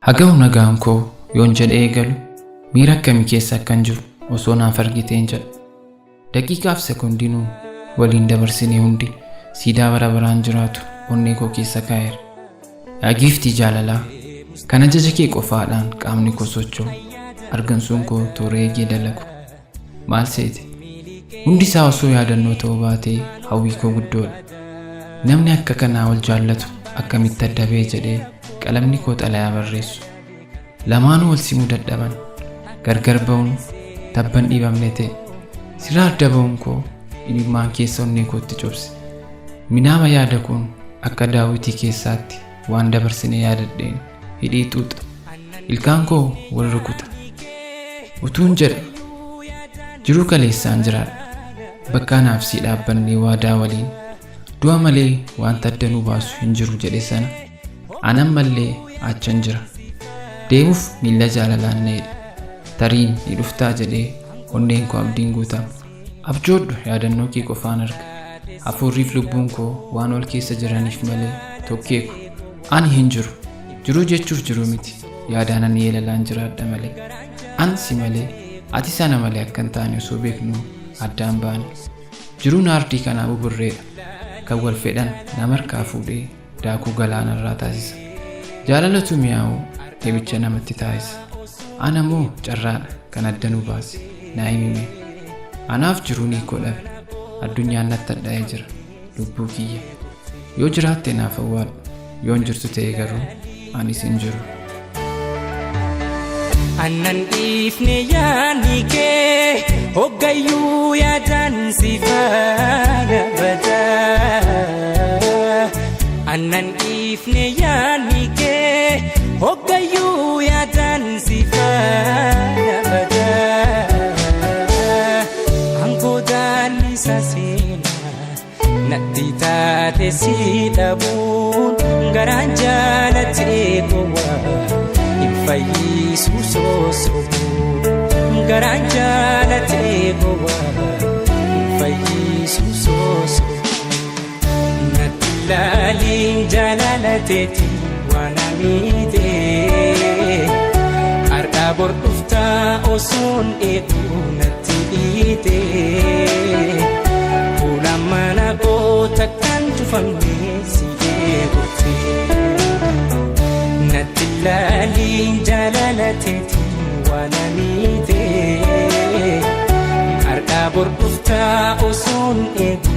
Haga'u nagaan koo yoon jedhee eegalu miira akkamii keessa akkan jiru osoo naaf argiteen jedha. Daqiiqaaf sekondinuu waliin dabarsinee hundi siidaa bara baraan jiraatu onnee koo keessa kaa'eera. Yaa giiftii jaalalaa kan ajaja kee qofaadhaan qaamni koo socho'u argansuun koo toora eegee dalagu maal seete hundi isaa osoo yaadannoo ta'uu baatee hawwii koo guddoodha. Namni akka kanaa wal jaallatu akkamitti adda ba'e jedhee qalamni koo xalayaa barreessu. Lamaanuu wal simuu dadhaban gargar ba'uun tabban dhiibamne ta'e sirraa adda ba'uun koo imimmaan keessa onnee kootti cobse. Minaama yaada kun akka Daawitii keessaatti waan dabarsinee yaadadheen hidhii xuuxa. Ilkaan koo wal rukuta. Utuun jedha jiruu kaleessaan jiraadha. Bakka anaaf si dhaabbannee waadaa waliin du'a malee wanta adda nu baasu hin jiru jedhe sana anan mallee achan jira. Deemuuf miila jaalalaan needha. Tariin ni dhuftaa jedhee onneen koo abdiin guutama. Abjoodhu yaadannoo kee qofaan arga. Hafuurriif lubbuun koo waan ol keessa jiraniif malee tokkeeku ani hin jiru. Jiruu jechuuf jiru miti. Yaadaan ani yeelalaan jiraadha malee. Ansi malee ati sana malee akka hin taane osoo beeknu addaan baane. Jiruun aardii kanaa buburreedha. Kan wal fedhan nama harkaa fuudhee daakuu galaanarraa taasisa. Jaalalatu mi'aawu deebicha namatti taasisa. Ana moo carraadha kan adda nu baase naa himime. Anaaf jiruun hiikoo dhabe. Addunyaan natti hadhaa'ee jira lubbuu kiyya. Yoo jiraatte naaf awwaadhu. Yoon jirtu ta'e garuu anis hin jiru. Annan dhiifne yaadni kee hoggayyuu yaadan si faana badaa. Annan dhiifne yaadni kee hoggayyuu yaadan si faana badaa. Angoodaan isa seenaa natti taate si dhabuun garaan jaalatee gowwaa. Fayyisu sosobu garaan jaalatee gowwaa fayyisu sosobu natti ilaaliin jaalalateeti waan amiitee har'aa bor dhuftaa osoon eeguu natti dhiitee fuula mana koo takkaan cufamnee si eeguttee. Natti ilaaliin jaalalateeti waan amiitee har'aa bor dhuftaa osoon eegu